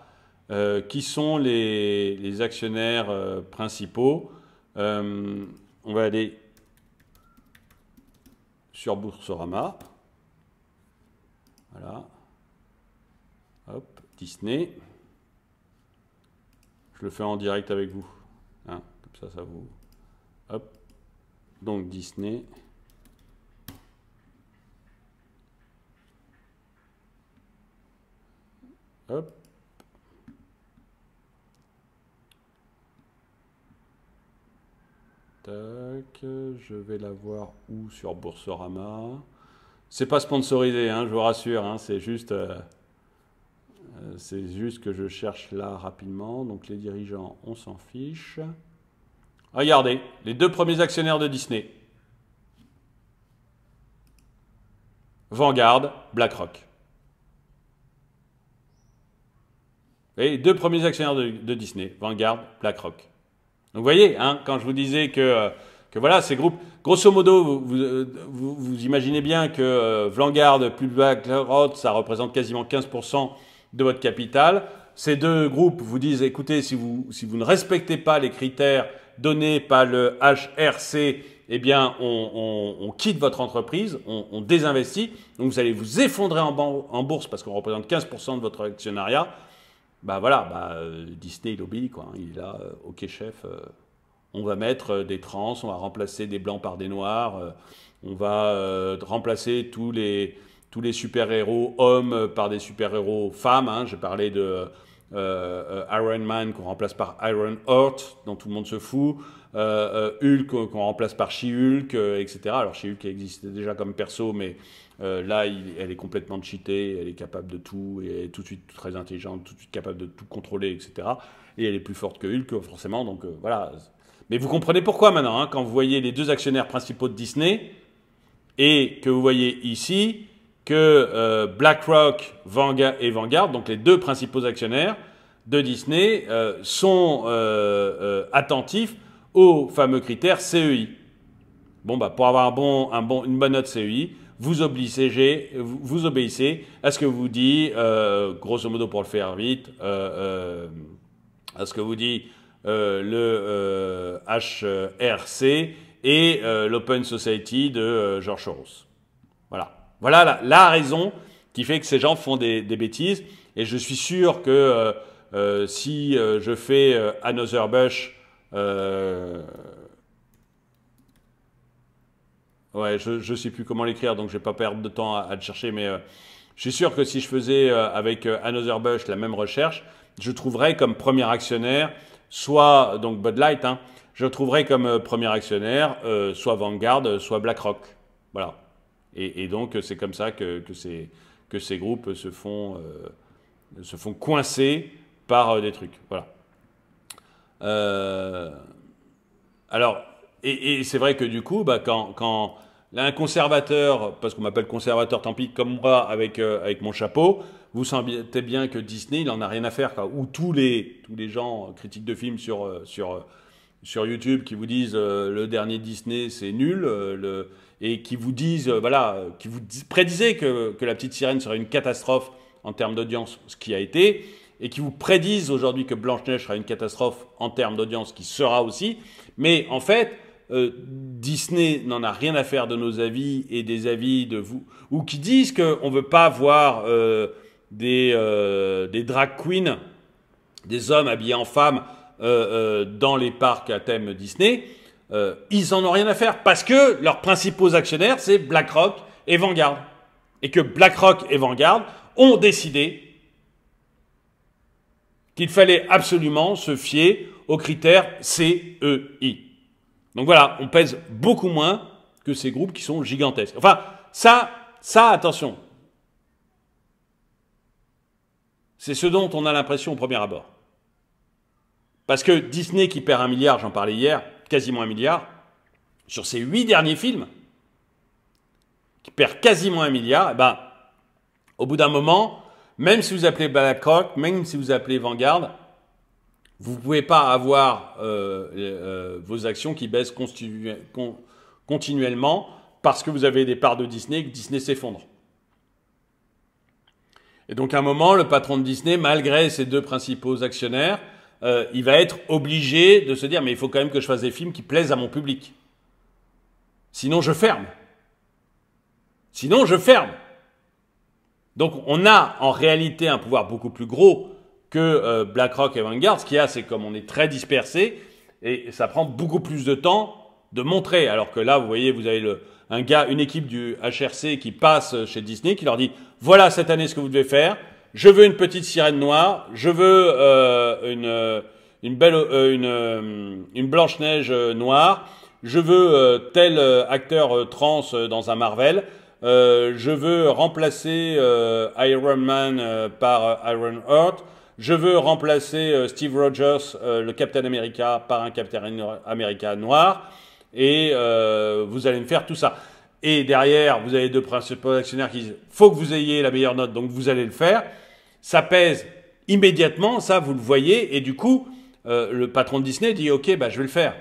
qui sont les actionnaires principaux. On va aller sur Boursorama. Voilà. Hop, Disney. Je le fais en direct avec vous. Hein, comme ça vous... Hop. Donc Disney. Hop. Tac. Je vais la voir où sur Boursorama. C'est pas sponsorisé, hein, je vous rassure. Hein, c'est juste que je cherche là rapidement. Donc les dirigeants, on s'en fiche. Regardez, les deux premiers actionnaires de Disney. Vanguard, BlackRock. Et les deux premiers actionnaires de Disney, Vanguard, BlackRock. Donc vous voyez, hein, quand je vous disais que voilà, ces groupes, grosso modo, vous imaginez bien que Vanguard plus BlackRock, ça représente quasiment 15% de votre capital. Ces deux groupes vous disent, écoutez, si vous ne respectez pas les critères donnés par le HRC, eh bien, on quitte votre entreprise, on désinvestit. Donc, vous allez vous effondrer en bourse parce qu'on représente 15% de votre actionnariat. Bah voilà, Disney, il obéit, quoi. Il est là, ok chef, on va mettre des trans, on va remplacer des blancs par des noirs, on va remplacer tous les super-héros hommes par des super-héros femmes. Hein. J'ai parlé de Iron Man qu'on remplace par Iron Heart, dont tout le monde se fout. Hulk qu'on remplace par She-Hulk, etc. Alors She-Hulk existait déjà comme perso, mais là, elle est complètement cheatée, elle est capable de tout, et elle est tout de suite très intelligente, tout de suite capable de tout contrôler, etc. Et elle est plus forte que Hulk, forcément, donc voilà. Mais vous comprenez pourquoi maintenant, hein, quand vous voyez les deux actionnaires principaux de Disney, et que vous voyez ici que BlackRock et Vanguard, donc les deux principaux actionnaires, de Disney sont attentifs aux fameux critères CEI. Bon, bah, pour avoir une bonne note CEI, vous obéissez à ce que vous dit, grosso modo pour le faire vite, à ce que vous dit le HRC et l'Open Society de George Soros. Voilà. Voilà la raison qui fait que ces gens font des bêtises. Et je suis sûr que si je fais Another Bush, ouais, je sais plus comment l'écrire, donc je vais pas perdre de temps à le chercher, mais je suis sûr que si je faisais avec Another Bush la même recherche, je trouverais comme premier actionnaire, soit donc Bud Light, hein, je trouverais comme premier actionnaire soit Vanguard, soit BlackRock. Voilà. Et donc c'est comme ça que ces groupes se font coincer par des trucs. Voilà. Alors, et c'est vrai que du coup, bah, quand un conservateur, parce qu'on m'appelle conservateur, tant pis, comme moi, avec mon chapeau, vous sentez bien que Disney, il en a rien à faire, quoi. Ou tous les gens critiques de films sur YouTube qui vous disent le dernier Disney c'est nul, et qui vous disent, qui vous prédisaient que La Petite Sirène serait une catastrophe en termes d'audience, ce qui a été, et qui vous prédisent aujourd'hui que Blanche-Neige sera une catastrophe en termes d'audience, ce qui sera aussi. Mais en fait, Disney n'en a rien à faire de nos avis et des avis de vous, ou qui disent qu'on ne veut pas voir des drag queens, des hommes habillés en femmes dans les parcs à thème Disney. Ils en ont rien à faire parce que leurs principaux actionnaires, c'est BlackRock et Vanguard. Et que BlackRock et Vanguard ont décidé qu'il fallait absolument se fier aux critères CEI. Donc voilà, on pèse beaucoup moins que ces groupes qui sont gigantesques. Enfin, ça, attention. C'est ce dont on a l'impression au premier abord. Parce que Disney qui perd 1 milliard, j'en parlais hier, quasiment 1 milliard, sur ses 8 derniers films, qui perd quasiment 1 milliard, au bout d'un moment, même si vous appelez BlackRock, même si vous appelez Vanguard, vous ne pouvez pas avoir vos actions qui baissent continuellement parce que vous avez des parts de Disney et que Disney s'effondre. Et donc à un moment, le patron de Disney, malgré ses 2 principaux actionnaires, il va être obligé de se dire « mais il faut quand même que je fasse des films qui plaisent à mon public. Sinon je ferme. Sinon je ferme. » Donc on a en réalité un pouvoir beaucoup plus gros que BlackRock et Vanguard. Ce qu'il y a, c'est comme on est très dispersé et ça prend beaucoup plus de temps de montrer. Alors que là, vous voyez, vous avez une équipe du HRC qui passe chez Disney, qui leur dit « voilà cette année ce que vous devez faire. Je veux une petite sirène noire. Je veux une Blanche-Neige noire. Je veux tel acteur trans dans un Marvel. Je veux remplacer Iron Man par Iron Heart. Je veux remplacer Steve Rogers, le Captain America, par un Captain America noir. Et vous allez me faire tout ça. » Et derrière, vous avez 2 principaux actionnaires qui disent « faut que vous ayez la meilleure note, donc vous allez le faire ». Ça pèse immédiatement, ça vous le voyez, et du coup, le patron de Disney dit « ok, je vais le faire ».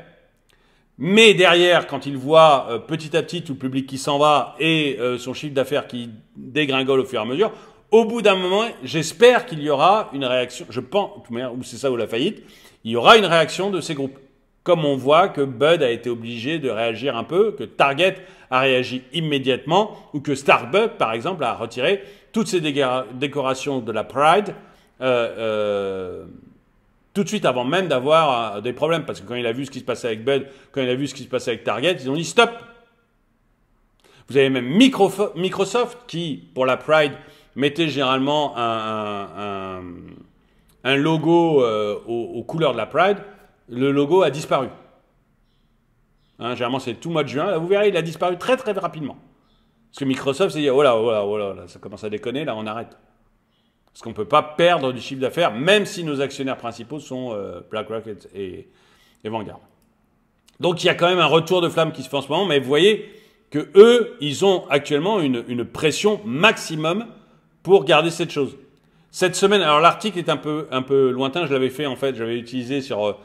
Mais derrière, quand il voit petit à petit tout le public qui s'en va et son chiffre d'affaires qui dégringole au fur et à mesure, au bout d'un moment, j'espère qu'il y aura une réaction, je pense, ou c'est ça ou la faillite, il y aura une réaction de ces groupes. Comme on voit que Bud a été obligé de réagir un peu, que Target a réagi immédiatement, ou que Starbucks, par exemple, a retiré toutes ces décorations de la Pride tout de suite avant même d'avoir des problèmes. Parce que quand il a vu ce qui se passait avec Bud, quand il a vu ce qui se passait avec Target, ils ont dit stop. Vous avez même Microsoft qui, pour la Pride, mettait généralement un logo aux couleurs de la Pride. Le logo a disparu. Hein, généralement, c'est tout mois de juin. Là, vous verrez, il a disparu très très rapidement. Parce que Microsoft s'est dit, oh là, ça commence à déconner, là, on arrête. Parce qu'on ne peut pas perdre du chiffre d'affaires, même si nos actionnaires principaux sont BlackRock et Vanguard. Donc, il y a quand même un retour de flamme qui se fait en ce moment, mais vous voyez que eux, ils ont actuellement une pression maximum pour garder cette chose. Cette semaine, alors l'article est un peu lointain, je l'avais fait en fait, j'avais utilisé sur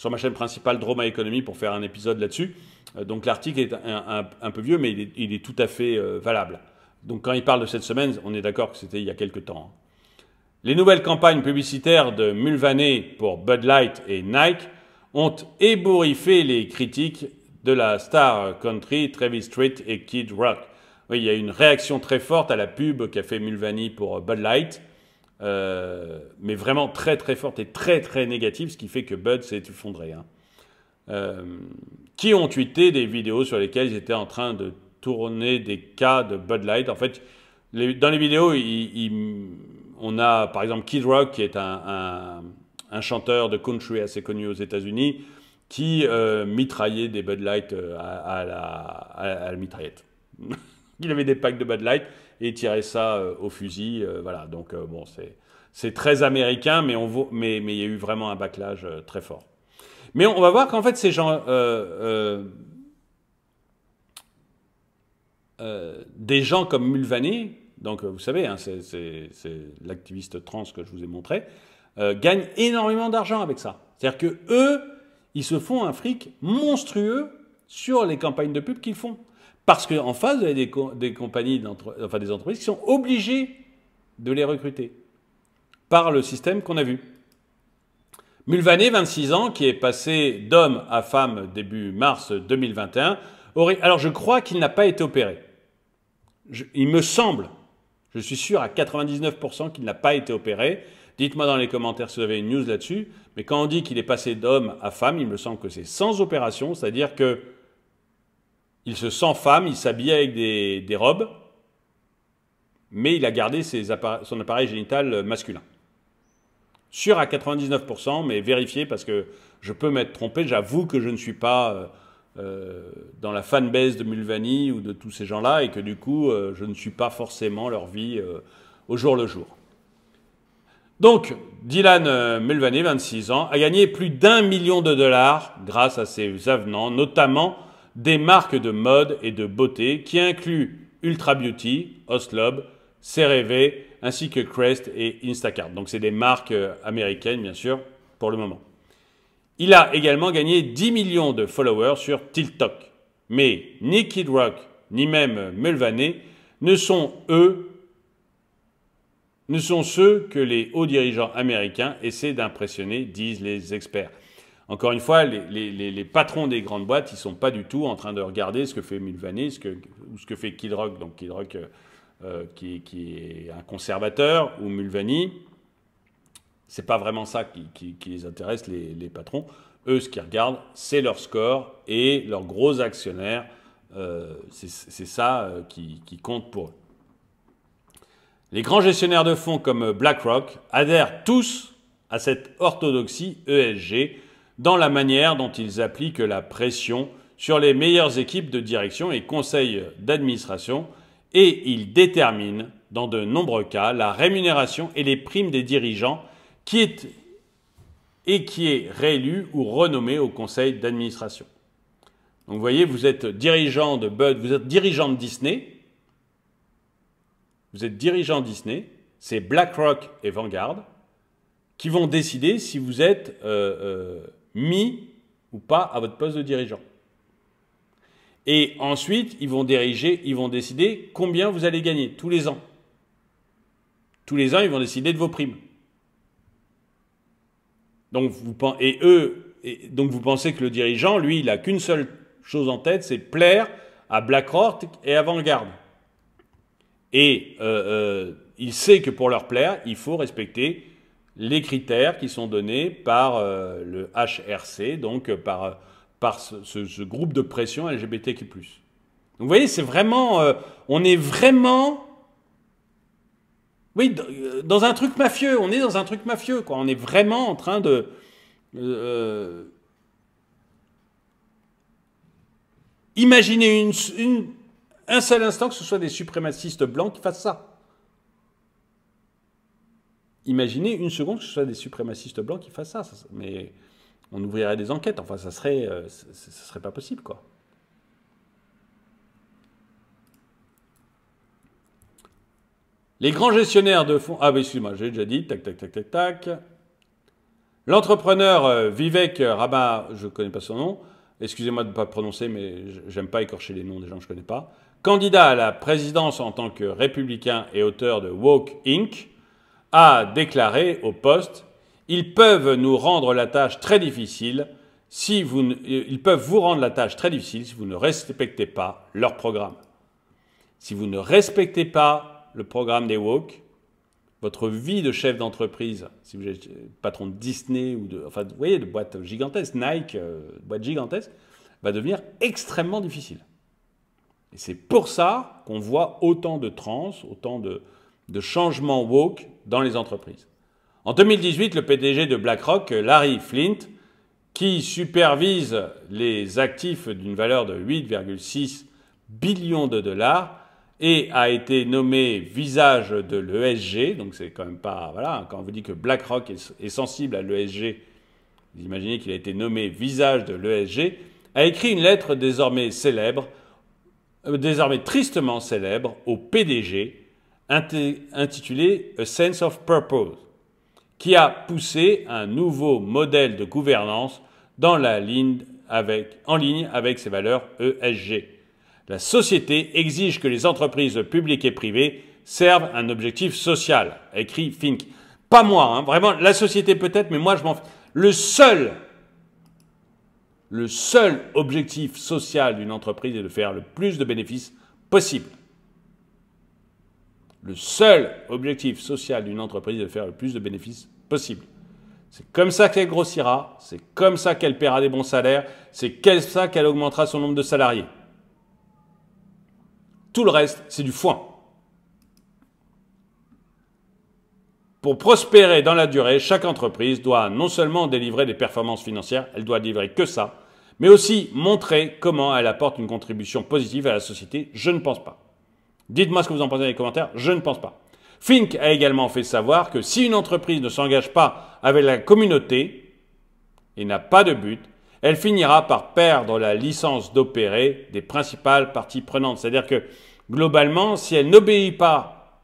ma chaîne principale Draw My Economy pour faire un épisode là-dessus. Donc l'article est un peu vieux, mais il est tout à fait valable. Donc quand il parle de cette semaine, on est d'accord que c'était il y a quelques temps. Les nouvelles campagnes publicitaires de Mulvaney pour Bud Light et Nike ont ébouriffé les critiques de la star country Travis Street et Kid Rock. Oui, il y a une réaction très forte à la pub qu'a fait Mulvaney pour Bud Light, mais vraiment très très forte et très très négative, ce qui fait que Bud s'est effondré. Qui ont tweeté des vidéos sur lesquelles ils étaient en train de tourner des cas de Bud Light. En fait, dans les vidéos, on a par exemple Kid Rock, qui est un chanteur de country assez connu aux États-Unis, qui mitraillait des Bud Light à la mitraillette. Il avait des packs de Bud Light et il tirait ça au fusil. Voilà, donc bon, c'est très américain, mais il y a eu vraiment un backlash très fort. Mais on va voir qu'en fait, ces gens, des gens comme Mulvaney, donc vous savez, hein, c'est l'activiste trans que je vous ai montré, gagnent énormément d'argent avec ça. C'est-à-dire que eux, ils se font un fric monstrueux sur les campagnes de pub qu'ils font. Parce qu'en face, vous avez des compagnies, des entreprises qui sont obligées de les recruter par le système qu'on a vu. Mulvaney, 26 ans, qui est passé d'homme à femme début mars 2021, alors je crois qu'il n'a pas été opéré. Il me semble, je suis sûr à 99% qu'il n'a pas été opéré. Dites-moi dans les commentaires si vous avez une news là-dessus. Mais quand on dit qu'il est passé d'homme à femme, il me semble que c'est sans opération, c'est-à-dire que il se sent femme, il s'habille avec des robes, mais il a gardé son appareil génital masculin. Sûr à 99%, mais vérifié parce que je peux m'être trompé. J'avoue que je ne suis pas dans la fanbase de Mulvaney ou de tous ces gens-là et que du coup, je ne suis pas forcément leur vie au jour le jour. Donc, Dylan Mulvaney, 26 ans, a gagné plus d'1 million de dollars grâce à ses avenants, notamment des marques de mode et de beauté qui incluent Ultra Beauty, Oslob, CeraVe, ainsi que Crest et Instacart. Donc c'est des marques américaines, bien sûr, pour le moment. Il a également gagné 10 millions de followers sur TikTok. Mais ni Kid Rock, ni même Mulvaney ne sont ceux que les hauts dirigeants américains essaient d'impressionner, disent les experts. Encore une fois, les patrons des grandes boîtes, ils ne sont pas du tout en train de regarder ce que fait Mulvaney ou ce que fait Kid Rock. Donc Kid Rock, qui est un conservateur, ou Mulvaney, c'est pas vraiment ça qui les intéresse, les patrons. Eux, ce qu'ils regardent, c'est leur score et leurs gros actionnaires. C'est ça qui compte pour eux. Les grands gestionnaires de fonds comme BlackRock adhèrent tous à cette orthodoxie ESG dans la manière dont ils appliquent la pression sur les meilleures équipes de direction et conseils d'administration, et ils déterminent, dans de nombreux cas, la rémunération et les primes des dirigeants qui est réélu ou renommé au conseil d'administration. Donc vous voyez, vous êtes dirigeant de Bud, vous êtes dirigeant de Disney, c'est BlackRock et Vanguard qui vont décider si vous êtes mis ou pas à votre poste de dirigeant. Et ensuite, ils vont décider combien vous allez gagner tous les ans. Tous les ans, ils vont décider de vos primes. Donc vous pensez que le dirigeant, lui, il n'a qu'une seule chose en tête, c'est plaire à BlackRock et à Vanguard. Et il sait que pour leur plaire, il faut respecter les critères qui sont donnés par le HRC, donc par ce groupe de pression LGBTQ+. Donc vous voyez, c'est vraiment... on est vraiment... Oui, dans un truc mafieux. On est dans un truc mafieux, quoi. On est vraiment en train de... imaginez un seul instant que ce soit des suprémacistes blancs qui fassent ça. Imaginez une seconde que ce soit des suprémacistes blancs qui fassent ça. Mais on ouvrirait des enquêtes. Enfin, ça serait pas possible, quoi. Les grands gestionnaires de fonds... Ah, bah, excuse-moi, j'ai déjà dit. Tac, tac, tac, tac, tac. L'entrepreneur Vivek Ramaswamy, je ne connais pas son nom. Excusez-moi de ne pas prononcer, mais j'aime pas écorcher les noms des gens que je ne connais pas. Candidat à la présidence en tant que républicain et auteur de Woke Inc., a déclaré au Poste « Ils peuvent nous rendre la tâche très difficile ils peuvent vous rendre la tâche très difficile si vous ne respectez pas leur programme. Si vous ne respectez pas le programme des woke, votre vie de chef d'entreprise, si vous êtes patron de Disney ou vous voyez, de boîtes gigantesques, Nike, boîtes gigantesques, va devenir extrêmement difficile. Et c'est pour ça qu'on voit autant de trans, autant de changements woke dans les entreprises. En 2018, le PDG de BlackRock, Larry Flint, qui supervise les actifs d'une valeur de 8,6 billions de dollars et a été nommé visage de l'ESG, donc c'est quand même pas... Voilà, quand on vous dit que BlackRock est sensible à l'ESG, vous imaginez qu'il a été nommé visage de l'ESG, a écrit une lettre désormais tristement célèbre, au PDG, intitulée « A Sense of Purpose », qui a poussé un nouveau modèle de gouvernance en ligne avec ses valeurs ESG. La société exige que les entreprises publiques et privées servent un objectif social, a écrit Fink. Pas moi, hein, vraiment, la société peut-être, mais moi je m'en fous. Le seul objectif social d'une entreprise est de faire le plus de bénéfices possible. Le seul objectif social d'une entreprise est de faire le plus de bénéfices possible. C'est comme ça qu'elle grossira, c'est comme ça qu'elle paiera des bons salaires, c'est comme ça qu'elle augmentera son nombre de salariés. Tout le reste, c'est du foin. Pour prospérer dans la durée, chaque entreprise doit non seulement délivrer des performances financières, elle doit délivrer que ça, mais aussi montrer comment elle apporte une contribution positive à la société. Je ne pense pas. Dites-moi ce que vous en pensez dans les commentaires, je ne pense pas. Fink a également fait savoir que si une entreprise ne s'engage pas avec la communauté et n'a pas de but, elle finira par perdre la licence d'opérer des principales parties prenantes. C'est-à-dire que, globalement, si elle n'obéit pas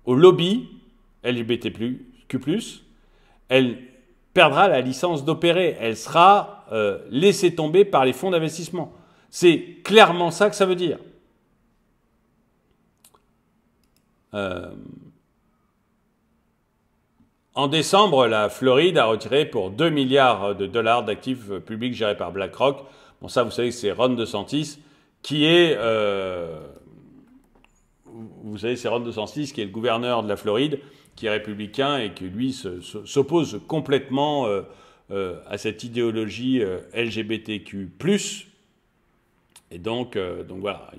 au lobby LGBTQ+, elle perdra la licence d'opérer. Elle sera laissée tomber par les fonds d'investissement. C'est clairement ça que ça veut dire. En décembre, la Floride a retiré pour 2 milliards de dollars d'actifs publics gérés par BlackRock. Bon, ça, vous savez que c'est Ron DeSantis qui est... vous savez, c'est Ron DeSantis qui est le gouverneur de la Floride, qui est républicain et qui, lui, s'oppose complètement à cette idéologie LGBTQ+. Et donc voilà,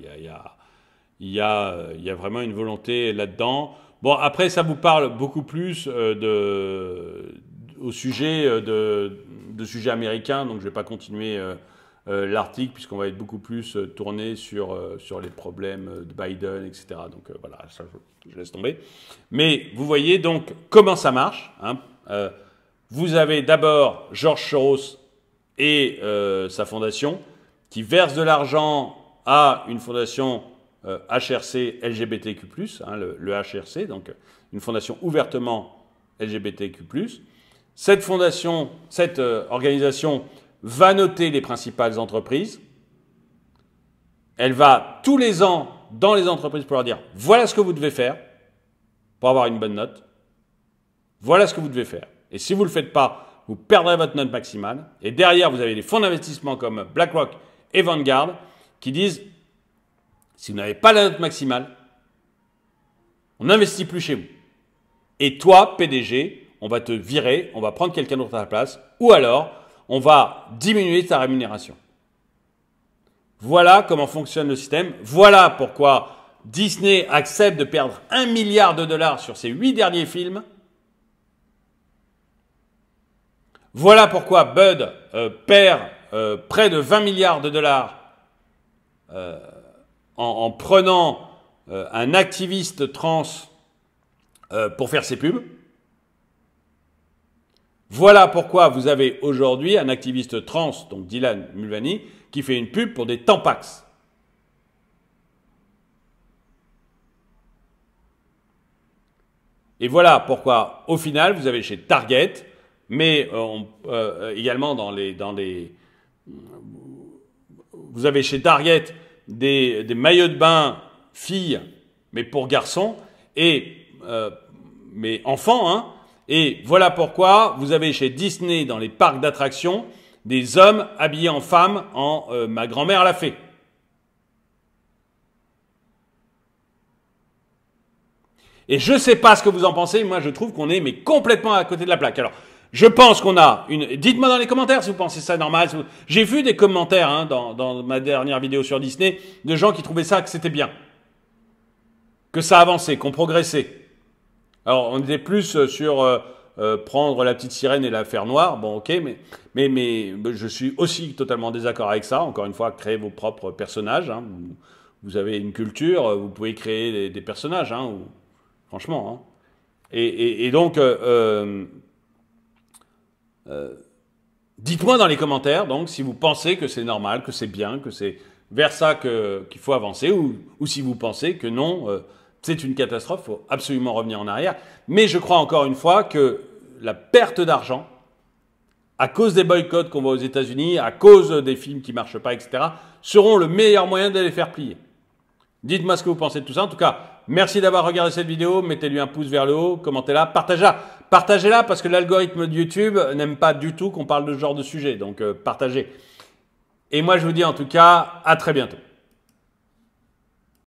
il y a vraiment une volonté là-dedans. Bon, après, ça vous parle beaucoup plus au sujet de sujets américains, donc je ne vais pas continuer l'article, puisqu'on va être beaucoup plus tourné sur les problèmes de Biden, etc. Donc voilà, ça, je laisse tomber. Mais vous voyez donc comment ça marche. Hein. Vous avez d'abord George Soros et sa fondation, qui versent de l'argent à une fondation HRC LGBTQ+, hein, le HRC, donc une fondation ouvertement LGBTQ+. Cette fondation, cette organisation va noter les principales entreprises. Elle va tous les ans dans les entreprises pour leur dire « Voilà ce que vous devez faire pour avoir une bonne note. Voilà ce que vous devez faire. Et si vous ne le faites pas, vous perdrez votre note maximale. » Et derrière, vous avez des fonds d'investissement comme BlackRock et Vanguard qui disent « Si vous n'avez pas la note maximale, on n'investit plus chez vous. Et toi, PDG, on va te virer, on va prendre quelqu'un d'autre à ta place, ou alors on va diminuer ta rémunération. » Voilà comment fonctionne le système. Voilà pourquoi Disney accepte de perdre 1 milliard de dollars sur ses 8 derniers films. Voilà pourquoi Bud perd près de 20 milliards de dollars en prenant un activiste trans pour faire ses pubs. Voilà pourquoi vous avez aujourd'hui un activiste trans, donc Dylan Mulvaney, qui fait une pub pour des Tampax. Et voilà pourquoi, au final, vous avez chez Target, mais également vous avez chez Target des maillots de bain filles, mais pour garçons, mais enfants, hein. Et voilà pourquoi vous avez chez Disney, dans les parcs d'attractions, des hommes habillés en femmes ma grand-mère l'a fait. Et je sais pas ce que vous en pensez, moi je trouve qu'on est mais complètement à côté de la plaque. Alors, je pense qu'on a une... Dites-moi dans les commentaires si vous pensez ça normal. J'ai vu des commentaires hein, dans ma dernière vidéo sur Disney de gens qui trouvaient ça que c'était bien, que ça avançait, qu'on progressait. Alors, on était plus sur prendre la petite sirène et la faire noire. Bon, ok, mais je suis aussi totalement désaccord avec ça. Encore une fois, créez vos propres personnages. Hein. Vous avez une culture, vous pouvez créer des personnages. Hein, franchement. Hein. Et donc, dites-moi dans les commentaires donc si vous pensez que c'est normal, que c'est bien, que c'est vers ça qu'il faut avancer, ou si vous pensez que non, c'est une catastrophe, il faut absolument revenir en arrière. Mais je crois encore une fois que la perte d'argent, à cause des boycotts qu'on voit aux États-Unis, à cause des films qui marchent pas, etc., seront le meilleur moyen de les faire plier. Dites-moi ce que vous pensez de tout ça. En tout cas, merci d'avoir regardé cette vidéo. Mettez-lui un pouce vers le haut, commentez-la, partagez-la. Partagez-la parce que l'algorithme de YouTube n'aime pas du tout qu'on parle de ce genre de sujet. Donc, partagez. Et moi, je vous dis en tout cas, à très bientôt.